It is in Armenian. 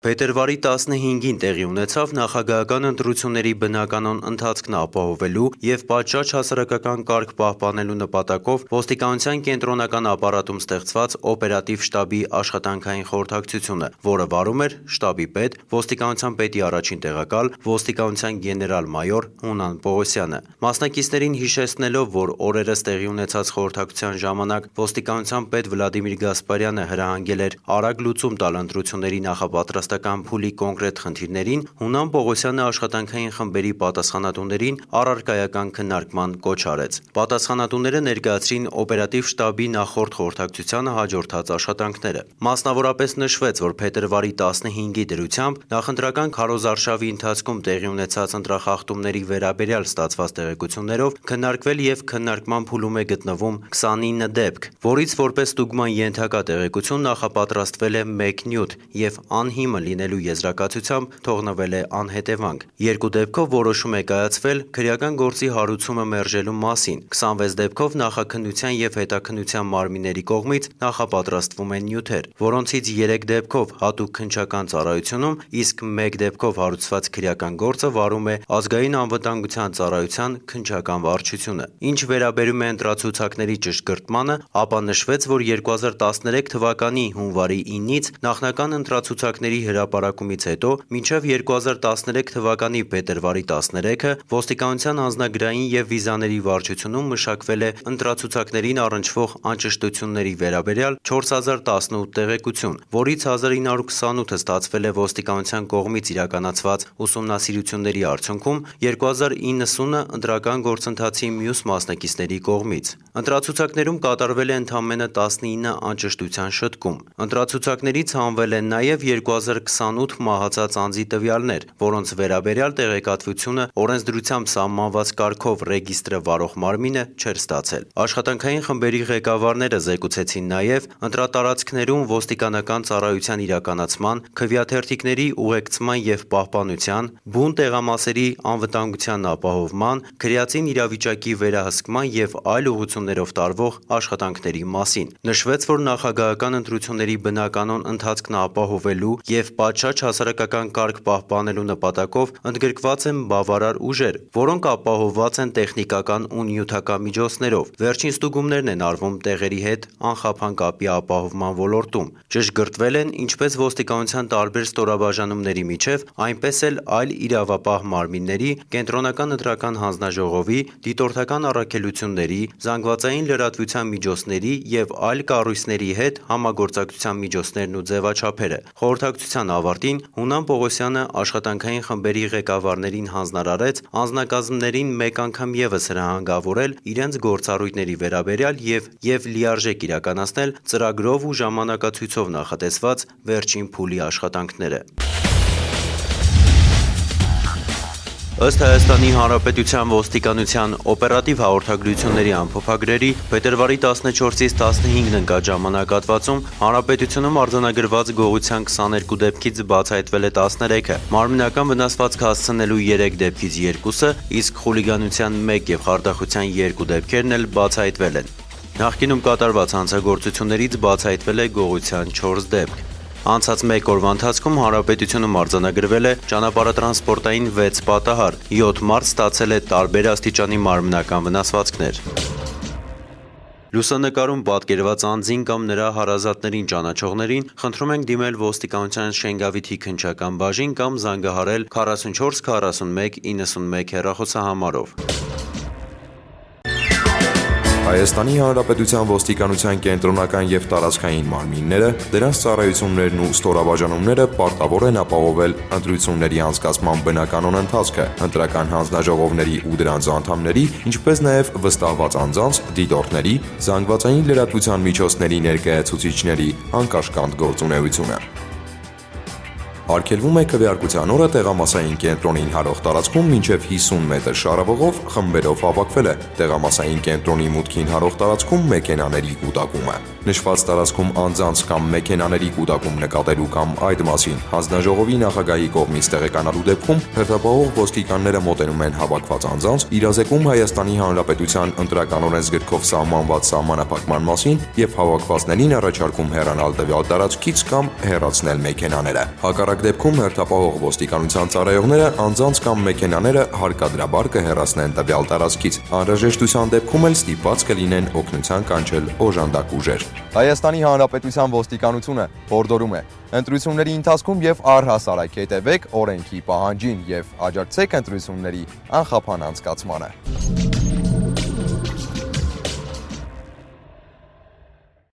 Փետրվարի 15-ին տեղի ունեցավ նախագահական ընտրությունների բնականոն ընթացքն ապահովելու և պատշաճ հասարակական կարգ պահպանելու նպատակով ոստիկանության կենտրոնական ապարատում ստեղծված օպերատիվ շտաբի աշխատանքային խորհրդակցությունը, որը վարում էր շտաբի պետ, ոստիկանության պետի առաջին տեղակալ, ոստիկանության գեներալ-մայոր Հունան Պողոսյանը։ Մասնակիցներին հիշեցնելով, որ օրերս տեղի ունեցած խորհրդակցության ժամանակ ոստիկանության պետ Վլադիմիր Գասպարյանը հրահանգել էր արագ լուծում տալ ընտրությունների նախապատրաստական փուլի կոնկրետ խնդիրներին, Հունան Պողոսյանը աշխատանքային խմբերի պատասխանատուներին առարկայական քննարկման կոչ արեց։ Պատասխանատուները ներկայացրին օպերատիվ շտաբի նախորդ խորհրդակցությանը հաջորդած աշխատանքները։ Մասնավորապես նշվեց, որ փետրվարի 15-ի դրությամբ նախընտրական քարոզարշավի ընթացքում տեղի ունեցած ընտրախախտումների վերաբերյալ ստացված տեղեկություններով քննարկվել և քննարկման փուլում է գտնվում 29 դեպք, որից որպես ստուգման ենթակա տեղեկություն նախապատրաստվել է 1 նյութ և անհիմն լինելու եզրակացությամբ թողնվել է անհետևանք։ 2 դեպքով որոշում է կայացվել քրեական գործի հարուցումը մերժելու մասին, 26 դեպքով նախաքննության և հետաքննության մարմինների կողմից նախապատրաստվում են նյութեր, որոնցից 3 դեպքով հատուկ քննչական ծառայությունում, իսկ 1 դեպքով հարուցված քրեական գործը վարում է Ազգային անվտանգության ծառայության քննչական վարչությունը։ Ինչ վերաբերում է ընտրացուցակների ճշգրտմանը, ապա նշվեց, որ 2013 թվականի հունվարի 9-ից նախնական ընտրացուցակների հրապարակումից հետո մինչև 2013 թվականի փետրվարի 13-ը ոստիկանության անձնագրային և վիզաների վարչությունում մշակվել է ընտրացուցակներին առնչվող անճշտությունների վերաբերյալ 4018 տեղեկություն, որից 1928-ը ստացվել է ոստիկանության կողմից իրականացված ուսումնասիրությունների արդյունքում, 2090-ը ընտրական գործընթացի մյուս մասնակիցների կողմից։ Ընտրացուցակներում կատարվել է ընդամենը 19 անճշտության շտկում։ Ընտրացուցակներից հանվել են նաև 2028 մահացած անձի տվյալներ, որոնց վերաբերյալ տեղեկատվությունը օրենսդրությամբ սահմանված կարգով ռեգիստրը վարող մարմինը չէր ստացել։ Աշխատանքային խմբերի ղեկավարները զեկուցեցին նաև ընտրատարածքներում ոստիկանական ծառայության իրականացման, քվեաթերթիկների ուղեկցման և պահպանության, բուն տեղամասերի անվտանգության ապահովման, քրեածին իրավիճակի վերահսկման և այլ ուղղություններով տարվող աշխատանքների մասին։ Նշվեց, որ նախագահական ընտրությունների բնականոն ընթացքն ապահովելու և պատշաճ հասարակական կարգ պահպանելու նպատակով ընդգրկված են բավարար ուժեր, որոնք ապահովված են տեխնիկական ու նյութական միջոցներով։ Վերջին ստուգումներն են արվում տեղերի հետ անխափան կապի ապահովման ոլորտում։ Ճշգրտվել են ինչպես ոստիկանության տարբեր ստորաբաժանումների միջև, այնպես էլ այլ իրավապահ մարմինների, կենտրոնական ընտրական հանձնաժողովի, դիտորդական առաքելությունների, զանգվածային լրատվության միջոցների և այլ կառույցների հետ համագործակցության միջոցներն ու ձևաչափերը։ Խորհրդակցության ավարտին Հունան Պողոսյանը աշխատանքային խմբերի ղեկավարներին հանձնարարեց անձնակազմներին մեկ անգամ ևս հրահանգավորել իրենց գործառույթների վերաբերյալ և լիարժեք իրականացնել ծրագրով ու ժամանակացույցով նախատեսված վերջին փուլի աշխատանքները։ Ըստ Հայաստանի Հանրապետության ոստիկանության օպերատիվ հաղորդագրությունների ամփոփագրերի, փետրվարի 14-ից 15-ն ընկած ժամանակահատվածում Հանրապետությունում արձանագրված գողության 22 դեպքից բացահայտվել է 13-ը, մարմնական վնասվածք հասցնելու 3 դեպքից 2-ը, իսկ խուլիգանության 1 և խարդախության 2 դեպքերն էլ բացահայտվել են։ Նախկինում կատարված հանցագործություններից բացահայտվել է գողության 4 դեպք։ Անցած մեկ օրվա ընթացքում Հանրապետությունում արձանագրվել է ճանապարհատրանսպորտային 6 պատահար, 7 մարդ ստացել է տարբեր աստիճանի մարմնական վնասվածքներ։ Լուսանկարում պատկերված անձին կամ նրա հարազատներին ճանաչողներին խնդրում ենք դիմել ոստիկանության Շենգավիթի քննչական բաժին կամ զանգահարել 44 41 91 հեռախոսահամարով։ Հայաստանի Հանրապետության ոստիկանության կենտրոնական և տարածքային մարմինները, դրանց ծառայություններն ու ստորաբաժանումները պարտավոր են ապահովել ընտրությունների անցկացման բնականոն ընթացքը, ընտրական հանձնաժողովների ու դրանց անդամների, ինչպես նաև վստահված անձանց, դիտորդների, զանգվածային լրատվության միջոցների ներկայացուցիչների անկաշկանդ գործունեությունը։ Արգելվում է քվեարկության օրը տեղամասային կենտրոնին հարող տարածքում մինչև 50 մետր շարավղով խմբերով հավաքվելը, տեղամասային կենտրոնի մուտքին հարող տարածքում մեքենաների կուտակումը։ Նշված տարածքում անձանց կամ մեքենաների կուտակում նկատելու կամ այդ մասին հանձնաժողովի նախագահի կողմից տեղեկանալու դեպքում հերթապահող ոստիկանները մոտենում են հավաքված անձանց, իրազեկում Հայաստանի Հանրապետության ընտրական օրենսգրքով սահմանված սահմանափակման մասին և հավաքվածներին առաջարկում հեռանալ տվյալ տարածքից կամ հեռացնել մեքենաները։ Հակառակ Հակառակ դեպքում հերթապահող ոստիկանության ծառայողները անձանց կամ մեքենաները հարկադրաբար կհեռացնեն տվյալ տարածքից։ Անհրաժեշտության դեպքում էլ ստիպված կլինեն օգնության կանչել օժանդակ ուժեր։ Հայաստանի Հանրապետության ոստիկանությունը հորդորում է ընտրությունների ընթացքում եւ առհասարակ հետևեք օրենքի պահանջին եւ աջակցեք ընտրությունների անխափան անցկացմանը։